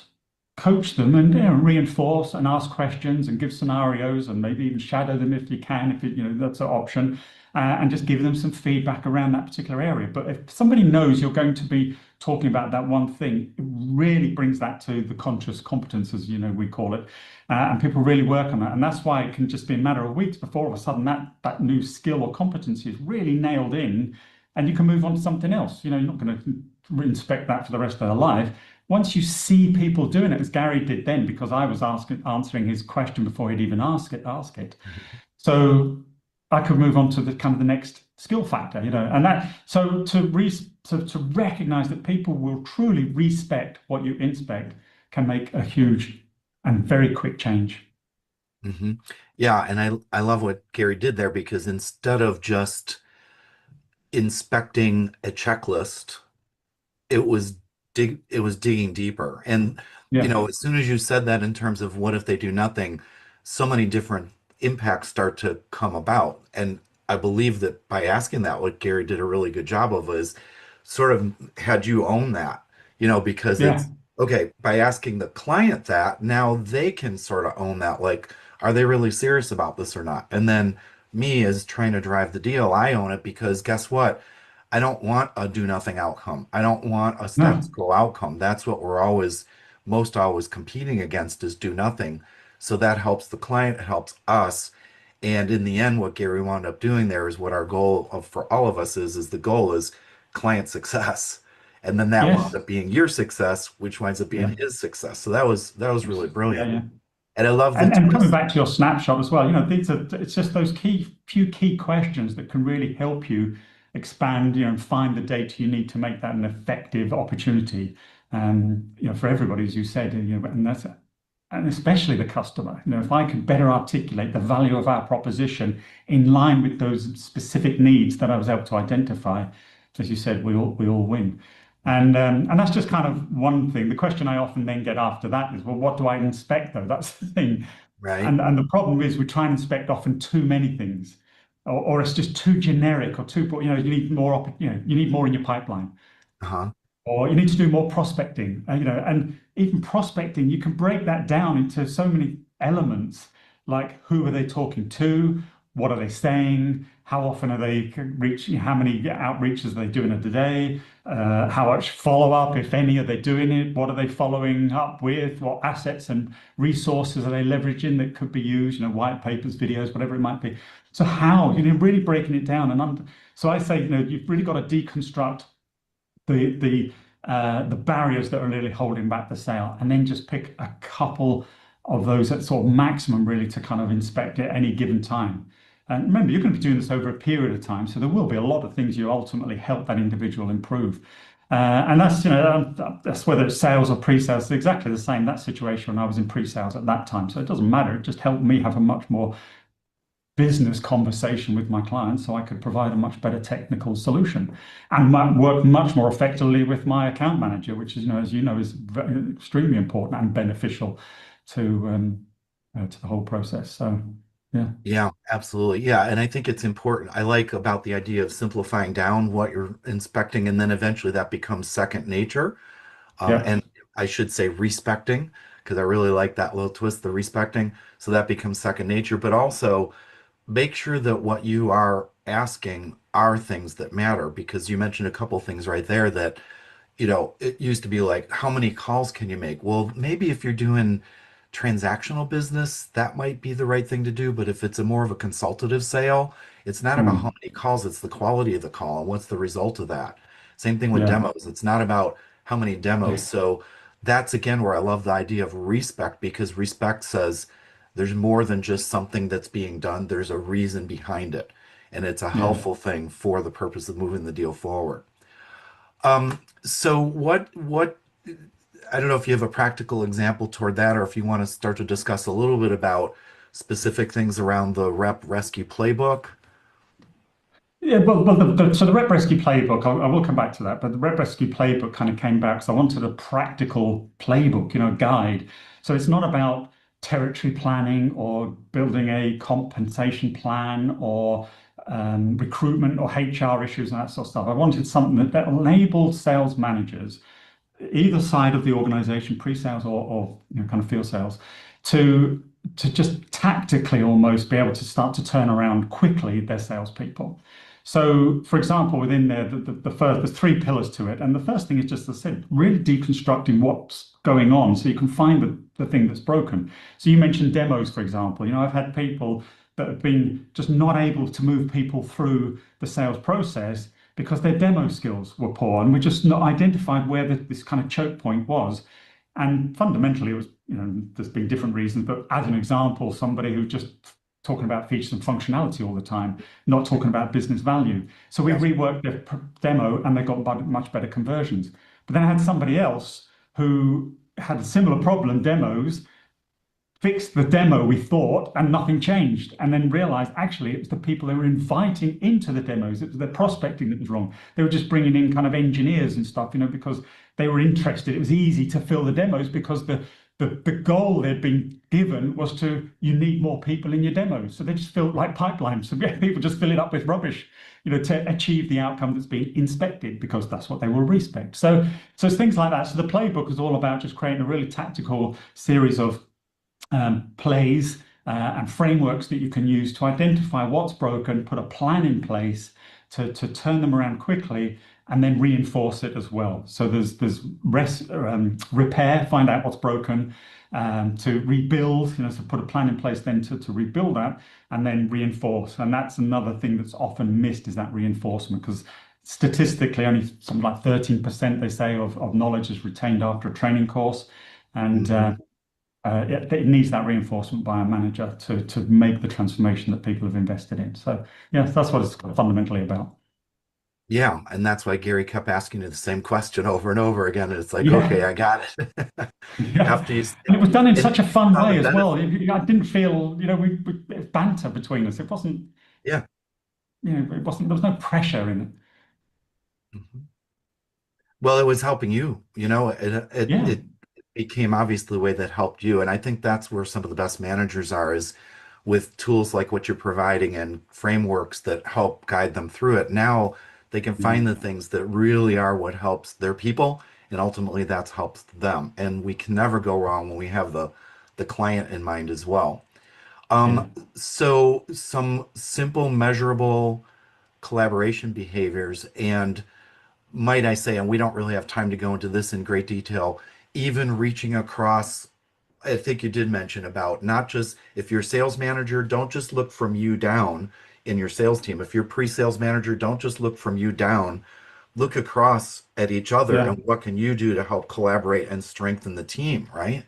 coach them and reinforce and ask questions and give scenarios and maybe even shadow them if you can, if that's an option, and just give them some feedback around that particular area. But if somebody knows you're going to be talking about that one thing, it really brings that to the conscious competence, as we call it, and people really work on that. And that's why it can just be a matter of weeks before all of a sudden that new skill or competency is really nailed in, and you can move on to something else. You're not going to inspect that for the rest of their life. Once you see people doing it, as Gary did then, because I was answering his question before he'd even ask it. So I could move on to the kind of the next skill factor, and that, so to recognize that people will truly respect what you inspect can make a huge and very quick change. Hmm. Yeah, and I love what Gary did there, because instead of just inspecting a checklist, it was digging deeper. And Yeah, as soon as you said that in terms of what if they do nothing, so many different impacts start to come about. And I believe that by asking that, what Gary did a really good job of is sort of had you own that, because yeah, it's okay, by asking the client that, now they can sort of own that, like, are they really serious about this or not? And then me, as trying to drive the deal, I own it, because guess what? I don't want a do nothing outcome. I don't want a status no, quo outcome. That's what we're most always competing against, is do nothing. So that helps the client, it helps us. And in the end, what Gary wound up doing there is what our goal for all of us is the goal is client success. And then that wound yes, up being your success, which winds up yeah, being his success. So that was really yeah, brilliant. yeah. And I love the And coming twist. back to your snapshot as well, it's just those few key questions that can really help you expand, and find the data you need to make that an effective opportunity, for everybody, as you said, and especially the customer. If I could better articulate the value of our proposition in line with those specific needs that I was able to identify, as you said, we all win. And that's just kind of one thing. The question I often then get after that is, well, what do I inspect though? That's the thing. Right? And the problem is we try and inspect often too many things, or it's just too generic or too, you need more, you need more in your pipeline, Uh-huh. or you need to do more prospecting. And even prospecting, you can break that down into so many elements, like who are they talking to, what are they saying, how often are they reaching, how many outreaches are they doing a day, how much follow-up, if any, are they doing it, what are they following up with, what assets and resources are they leveraging that could be used, white papers, videos, whatever it might be. So how, really breaking it down. So I say, you've really got to deconstruct the barriers that are really holding back the sale, and then just pick a couple of those at sort of maximum, really, to kind of inspect at any given time. And remember, you're going to be doing this over a period of time, so there will be a lot of things you ultimately help that individual improve. And that's whether it's sales or pre-sales. It's exactly the same, that situation when I was in pre-sales at that time. So it doesn't matter. It just helped me have a much more business conversation with my clients, so I could provide a much better technical solution and work much more effectively with my account manager, which is, as is extremely important and beneficial to the whole process. So, yeah, Yeah, absolutely. Yeah, and I think it's important. I like about the idea of simplifying down what you're inspecting, and then eventually that becomes second nature. yeah, And I should say respecting, because I really like that little twist, the respecting. So that becomes second nature, but also make sure that what you are asking are things that matter, because you mentioned a couple things right there that, it used to be like, how many calls can you make? Well, maybe if you're doing transactional business, that might be the right thing to do. But if it's a more of a consultative sale, it's not about how Mm. many calls, it's the quality of the call and what's the result of that. Same thing with Yeah. demos. It's not about how many demos. Yeah. So that's again where I love the idea of respect, because respect says there's more than just something that's being done. There's a reason behind it. And it's a Yeah. helpful thing for the purpose of moving the deal forward. So what I don't know if you have a practical example toward that, or if you want to start to discuss a little bit about specific things around the rep rescue playbook. Yeah, well, so the Rep Rescue Playbook, I will come back to that, but the Rep Rescue Playbook kind of came back. So I wanted a practical playbook, guide. So it's not about territory planning or building a compensation plan or recruitment or HR issues and that sort of stuff. I wanted something that enabled sales managers either side of the organization, pre-sales or kind of field sales, to just tactically almost be able to start to turn around quickly their salespeople. So, for example, within there, the first there's three pillars to it, and the first thing is just, as I said, really deconstructing what's going on, so you can find the thing that's broken. So you mentioned demos, for example. I've had people that have been just not able to move people through the sales process because their demo skills were poor, and we just not identified where this kind of choke point was. And fundamentally, it was, there's been different reasons, but as an example, somebody who just talking about features and functionality all the time, not talking about business value. So we Yes. reworked their demo and they got much better conversions. But then I had somebody else who had a similar problem, demos, fixed the demo, we thought, and nothing changed. And then realized actually it was the people they were inviting into the demos. It was their prospecting that was wrong. They were just bringing in kind of engineers and stuff, because they were interested. It was easy to fill the demos because the goal they'd been given was you need more people in your demos. So they just filled like pipelines. So people just fill it up with rubbish, to achieve the outcome that's being inspected, because that's what they will respect. So it's things like that. So the playbook is all about just creating a really tactical series of plays and frameworks that you can use to identify what's broken, put a plan in place to turn them around quickly, and then reinforce it as well. So there's repair, find out what's broken, to rebuild, so put a plan in place then to rebuild that, and then reinforce. And that's another thing that's often missed, is that reinforcement, because statistically only something like 13% they say of knowledge is retained after a training course. And Mhm. it needs that reinforcement by a manager to make the transformation that people have invested in. So, yes, that's what it's fundamentally about. Yeah, and that's why Gary kept asking you the same question over and over again. And it's like, okay, Yeah, I got it. yeah. After you, And it was done in and such a fun saw the way as well. benefit. I didn't feel, it was banter between us. It wasn't, Yeah. there was no pressure in it. Mhm. Well, it was helping you, Yeah, it became obviously the way that helped you. And I think that's where some of the best managers are, is with tools like what you're providing and frameworks that help guide them through it. Now they can yeah, find the things that really are what helps their people, and ultimately that's helps them. And we can never go wrong when we have the client in mind as well. yeah, So some simple measurable collaboration behaviors, and might I say, and we don't really have time to go into this in great detail, even reaching across. I think you did mention about not just, if you're a sales manager, don't just look from you down in your sales team. If you're pre-sales manager, don't just look from you down. Look across at each other yeah. and what can you do to help collaborate and strengthen the team, right?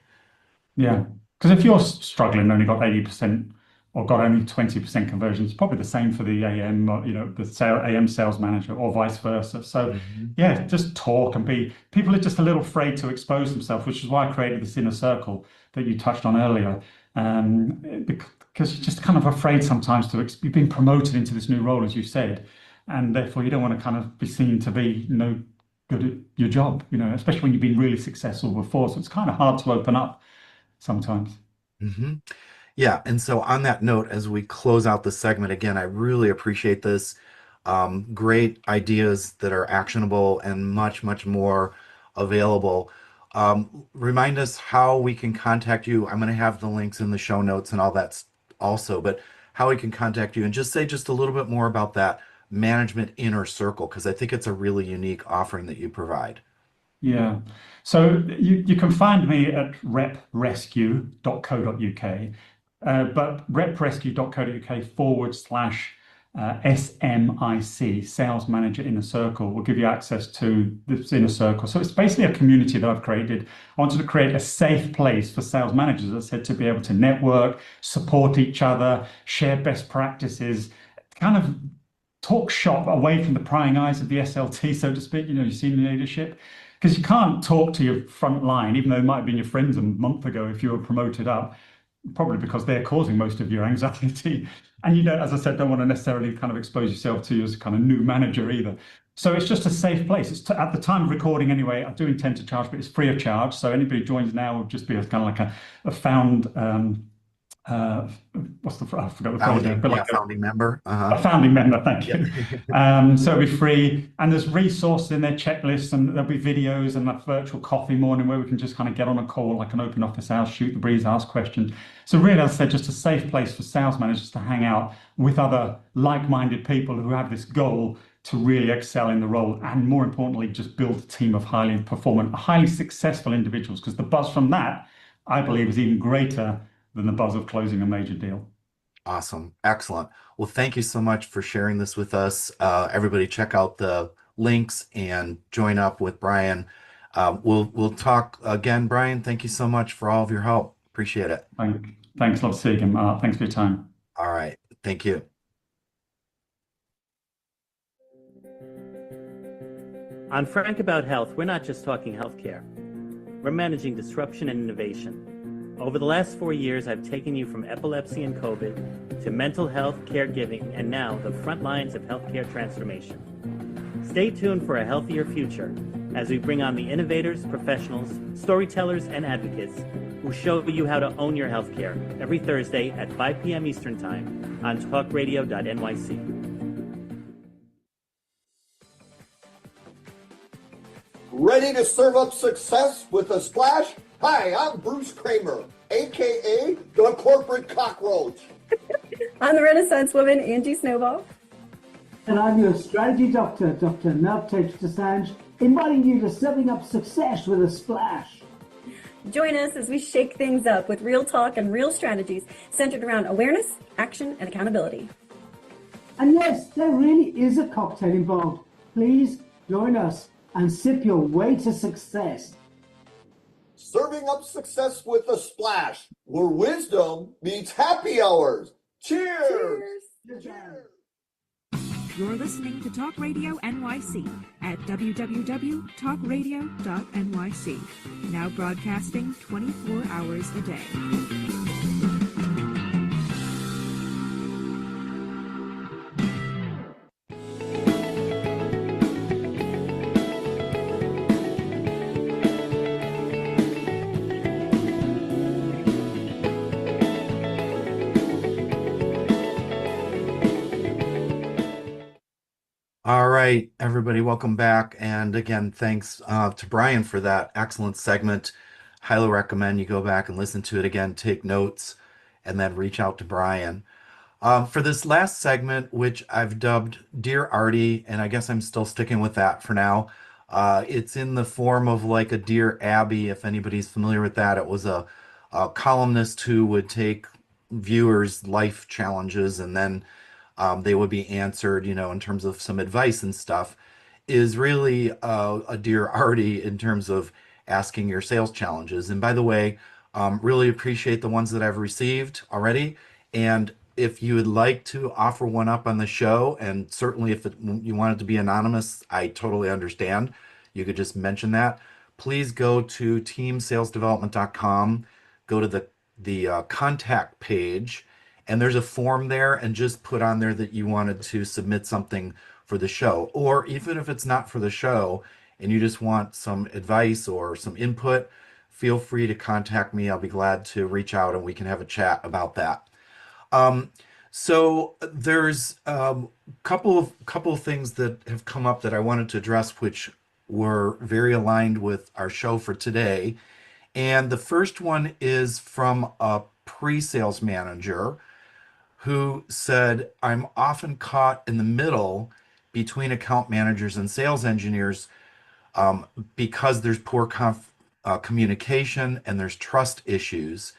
Yeah, because if you're struggling and only got 80% or got only 20% conversion, it's probably the same for the AM, or, the AM sales manager, or vice versa. So Mhm. yeah, just talk and be. People are just a little afraid to expose themselves, which is why I created this inner circle that you touched on earlier. Because you're just kind of afraid sometimes you've been promoted into this new role, as you said, and therefore you don't want to kind of be seen to be no good at your job, especially when you've been really successful before. So it's kind of hard to open up sometimes. Mhm. Yeah, and so on that note, as we close out the segment, again, I really appreciate this. Great ideas that are actionable and much, much more available. Remind us how we can contact you. I'm going to have the links in the show notes and all that also, but how we can contact you, and just say just a little bit more about that management inner circle, because I think it's a really unique offering that you provide. Yeah. So you can find me at represcue.co.uk, but represcue.co.uk / SMIC, Sales Manager Inner Circle, will give you access to this inner circle. So it's basically a community that I've created. I wanted to create a safe place for sales managers, as I said, to be able to network, support each other, share best practices, kind of talk shop away from the prying eyes of the SLT, so to speak, your senior leadership. Because you can't talk to your front line, even though it might have been your friends a month ago if you were promoted up, probably because they're causing most of your anxiety. And you don't, as I said, don't want to necessarily kind of expose yourself to you as a kind of new manager either. So it's just a safe place. It's at the time of recording anyway, I do intend to charge, but it's free of charge. So anybody who joins now will just be as kind of like a found, uh, I forgot the phrase there, but like Founding member. a founding member, thank Yeah. you. So it'll be free, and there's resources in their checklists, and there'll be videos and a virtual coffee morning where we can just kind of get on a call, like an open office hours, shoot the breeze, ask questions. So really, as I said, just a safe place for sales managers to hang out with other like-minded people who have this goal to really excel in the role, and more importantly, just build a team of highly performant, highly successful individuals, because the buzz from that, I believe, is even greater than the buzz of closing a major deal. Awesome. Excellent. Well, thank you so much for sharing this with us. Everybody check out the links and join up with Brian. We'll talk again, Brian. Thank you so much for all of your help. Appreciate it. Thanks a lot, Segan. Thanks for your time. All right. Thank you. On Frank About Health, we're not just talking healthcare. We're managing disruption and innovation. Over the last 4 years, I've taken you from epilepsy and COVID to mental health, caregiving, and now the front lines of healthcare transformation. Stay tuned for a healthier future as we bring on the innovators, professionals, storytellers, and advocates who show you how to own your healthcare every Thursday at 5 p.m. Eastern Time on talkradio.nyc. Ready to serve up success with a splash? Hi, I'm Bruce Kramer, a.k.a. the Corporate Cockroach. I'm the Renaissance woman, Angie Snowball. And I'm your strategy doctor, Dr. Navtesh Desange, inviting you to serving up success with a splash. Join us as we shake things up with real talk and real strategies centered around awareness, action, and accountability. And yes, there really is a cocktail involved. Please join us and sip your way to success. Serving up success with a splash, where wisdom meets happy hours. Cheers! Cheers. You're listening to Talk Radio NYC at www.talkradio.nyc. Now broadcasting 24 hours a day. All right, everybody, welcome back. And again, thanks to Brian for that excellent segment. Highly recommend you go back and listen to it again, take notes, and then reach out to Brian. For this last segment, which I've dubbed Dear Artie, and I guess I'm still sticking with that for now. It's in the form of like a Dear Abby, if anybody's familiar with that. It was a columnist who would take viewers' life challenges and then they would be answered, in terms of some advice and stuff, is really a Dear Artie in terms of asking your sales challenges. And by the way, really appreciate the ones that I've received already. And if you would like to offer one up on the show, and certainly if you want it to be anonymous, I totally understand. You could just mention that. Please go to teamsalesdevelopment.com, go to the contact page, and there's a form there, and just put on there that you wanted to submit something for the show. Or even if it's not for the show and you just want some advice or some input, feel free to contact me. I'll be glad to reach out and we can have a chat about that. So there's couple of things that have come up that I wanted to address, which were very aligned with our show for today. And the first one is from a pre-sales manager who said, I'm often caught in the middle between account managers and sales engineers Um, because there's poor communication and there's trust issues,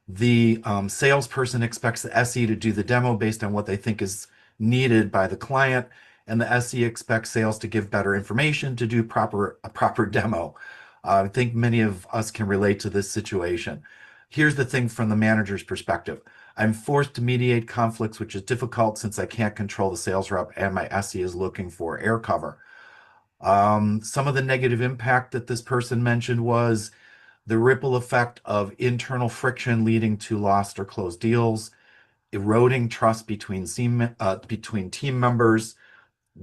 the salesperson expects the SE to do the demo based on what they think is needed by the client, and the SE expects sales to give better information to do a proper demo. I think many of us can relate to this situation. Here's the thing from the manager's perspective. I'm forced to mediate conflicts, which is difficult since I can't control the sales rep and my SE is looking for air cover. Some of the negative impact that this person mentioned was the ripple effect of internal friction leading to lost or closed deals, eroding trust between team members,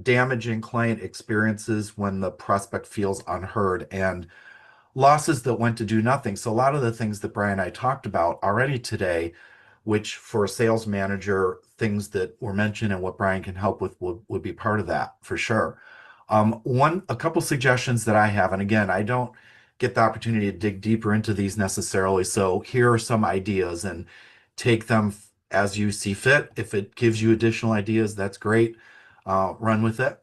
damaging client experiences when the prospect feels unheard, and losses that went to do nothing. So a lot of the things that Brian and I talked about already today, which for a sales manager, things that were mentioned and what Brian can help with would be part of that for sure. A couple suggestions that I have, and again, I don't get the opportunity to dig deeper into these necessarily. So here are some ideas and take them as you see fit. If it gives you additional ideas, that's great. Run with it.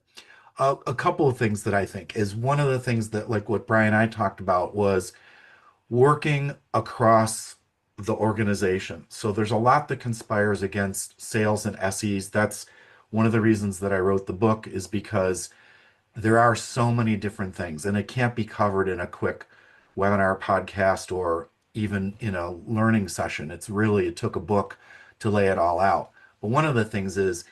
A couple of things that I think is one of the things that, like what Brian and I talked about, was working across the organization. So there's a lot that conspires against sales and SEs. That's one of the reasons that I wrote the book, is because there are so many different things and it can't be covered in a quick webinar, podcast, or even in a learning session. It took a book to lay it all out. But one of the things is,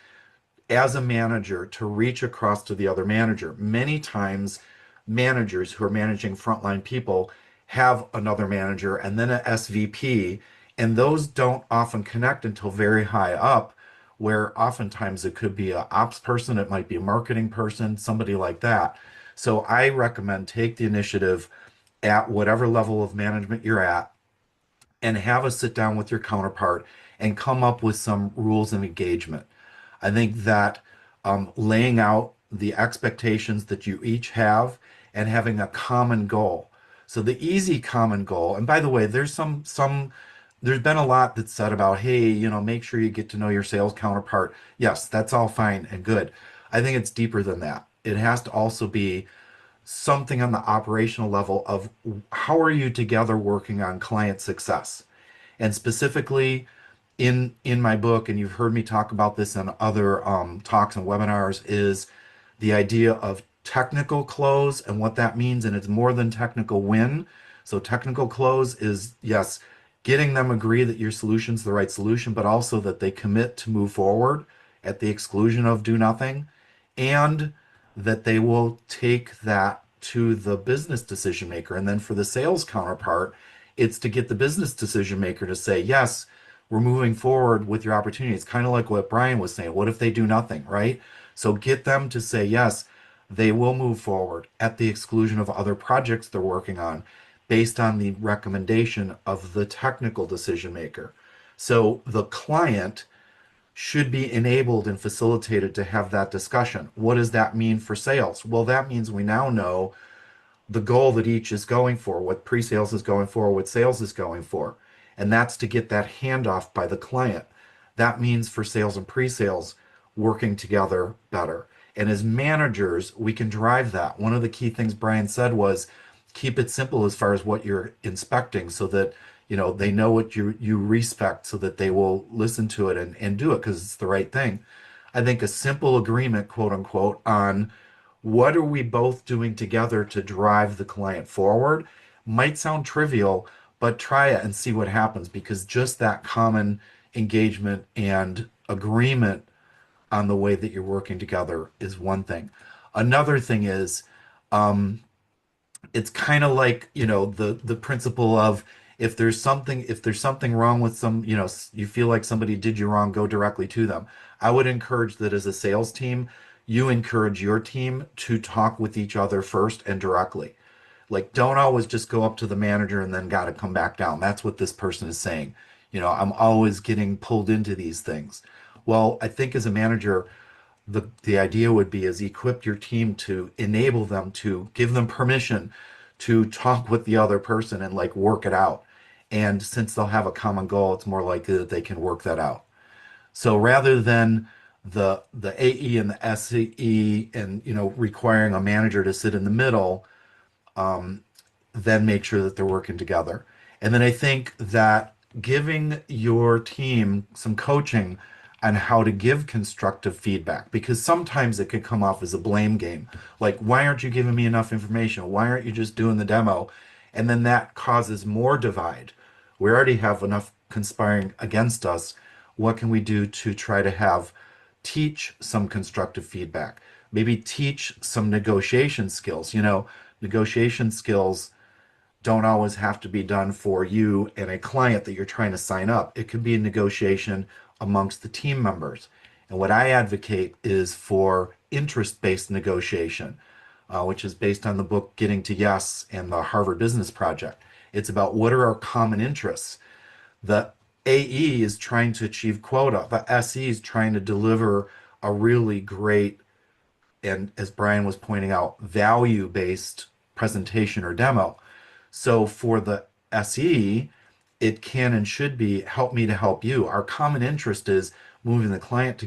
as a manager, to reach across to the other manager. Many times managers who are managing frontline people have another manager and then a SVP, and those don't often connect until very high up, where oftentimes it could be a ops person, it might be a marketing person, somebody like that. So I recommend take the initiative at whatever level of management you're at and have a sit down with your counterpart and come up with some rules of engagement. I think that laying out the expectations that you each have and having a common goal. So the easy common goal, and by the way, there's been a lot that's said about, hey, make sure you get to know your sales counterpart. Yes, that's all fine and good. I think it's deeper than that. It has to also be something on the operational level of how are you together working on client success. And specifically in my book, and you've heard me talk about this in other talks and webinars, is the idea of technical close and what that means. And it's more than technical win. So technical close is, yes, getting them agree that your solution's the right solution, but also that they commit to move forward at the exclusion of do nothing, and that they will take that to the business decision maker. And then for the sales counterpart, it's to get the business decision maker to say, yes, we're moving forward with your opportunity. It's kind of like what Brian was saying. What if they do nothing, right? So get them to say, yes, they will move forward at the exclusion of other projects they're working on based on the recommendation of the technical decision maker. So the client should be enabled and facilitated to have that discussion. What does that mean for sales? Well, that means we now know the goal that each is going for, what pre-sales is going for, what sales is going for. And that's to get that handoff by the client. That means for sales and pre-sales working together better. And as managers, we can drive that. One of the key things Brian said was keep it simple as far as what you're inspecting, so that they know what you respect, so that they will listen to it and do it because it's the right thing. I think a simple agreement, quote unquote, on what are we both doing together to drive the client forward might sound trivial, but try it and see what happens, because just that common engagement and agreement on the way that you're working together is one thing. Another thing is, it's kind of like, the principle of, if there's something wrong with you feel like somebody did you wrong, go directly to them. I would encourage that as a sales team, you encourage your team to talk with each other first and directly. Like, don't always just go up to the manager and then got to come back down. That's what this person is saying. I'm always getting pulled into these things. Well, I think as a manager, the idea would be is equip your team to enable them, to give them permission to talk with the other person and like work it out. And since they'll have a common goal, it's more likely that they can work that out. So rather than the AE and the SE and requiring a manager to sit in the middle, then make sure that they're working together. And then I think that giving your team some coaching on how to give constructive feedback, because sometimes it can come off as a blame game. Like, why aren't you giving me enough information? Why aren't you just doing the demo? And then that causes more divide. We already have enough conspiring against us. What can we do to try to teach some constructive feedback? Maybe teach some negotiation skills. Negotiation skills don't always have to be done for you and a client that you're trying to sign up. It could be a negotiation amongst the team members. And what I advocate is for interest-based negotiation, which is based on the book Getting to Yes and the Harvard Business Project. It's about what are our common interests. The AE is trying to achieve quota. The SE is trying to deliver a really great, and as Brian was pointing out, value-based presentation or demo. So for the SE, it can and should be help me to help you. Our common interest is moving the client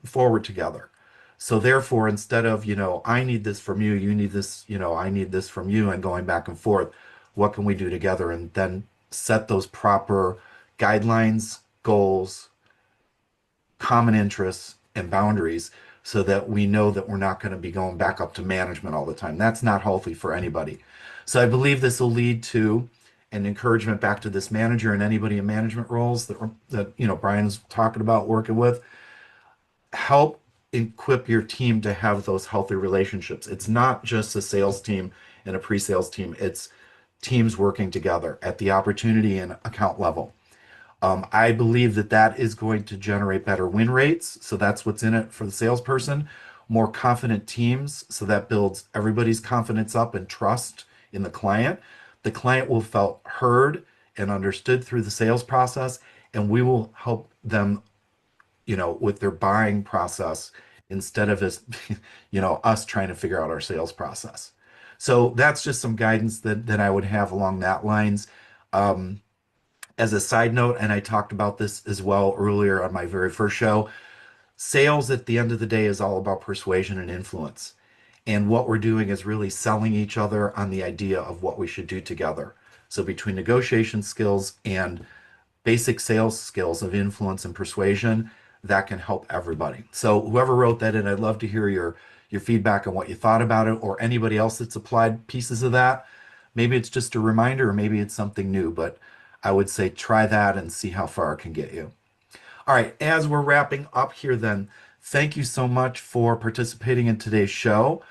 forward together. So therefore, instead of, I need this from you, you need this, I need this from you, and going back and forth, what can we do together? And then set those proper guidelines, goals, common interests, and boundaries so that we know that we're not going to be going back up to management all the time. That's not healthy for anybody. So I believe this will lead to an encouragement back to this manager and anybody in management roles that Brian's talking about working with. Help equip your team to have those healthy relationships. It's not just a sales team and a pre-sales team. It's teams working together at the opportunity and account level. I believe that is going to generate better win rates. So that's what's in it for the salesperson. More confident teams. So that builds everybody's confidence up and trust in the client. The client will feel heard and understood through the sales process, and we will help them, with their buying process instead of us trying to figure out our sales process. So that's just some guidance that I would have along that lines. As a side note, and I talked about this as well earlier on my very first show, sales at the end of the day is all about persuasion and influence. And what we're doing is really selling each other on the idea of what we should do together. So between negotiation skills and basic sales skills of influence and persuasion, that can help everybody. So whoever wrote that in, I'd love to hear your feedback on what you thought about it, or anybody else that's applied pieces of that. Maybe it's just a reminder, or maybe it's something new, but I would say try that and see how far it can get you. All right, as we're wrapping up here then, thank you so much for participating in today's show.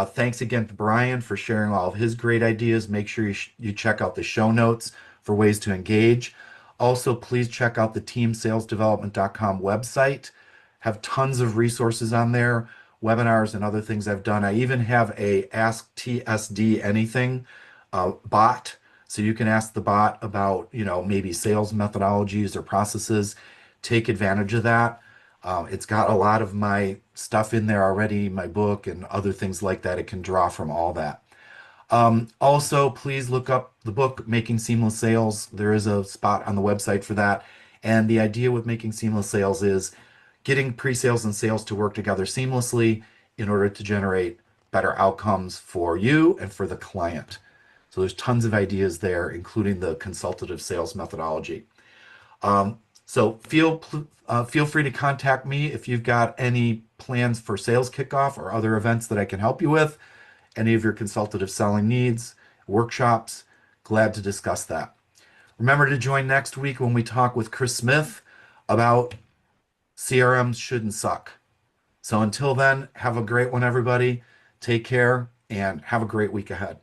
Thanks again to Brian for sharing all of his great ideas. Make sure you check out the show notes for ways to engage. Also, please check out the teamsalesdevelopment.com website. Have tons of resources on there, webinars and other things I've done. I even have a Ask TSD Anything bot. So you can ask the bot about, maybe sales methodologies or processes. Take advantage of that. It's got a lot of my stuff in there already, my book and other things like that. It can draw from all that. Also, please look up the book, Making Seamless Sales. There is a spot on the website for that. And the idea with Making Seamless Sales is getting pre-sales and sales to work together seamlessly in order to generate better outcomes for you and for the client. So there's tons of ideas there, including the consultative sales methodology. So feel free to contact me if you've got any plans for sales kickoff or other events that I can help you with, any of your consultative selling needs, workshops. Glad to discuss that. Remember to join next week when we talk with Chris Smith about CRMs shouldn't suck. So until then, have a great one, everybody. Take care and have a great week ahead.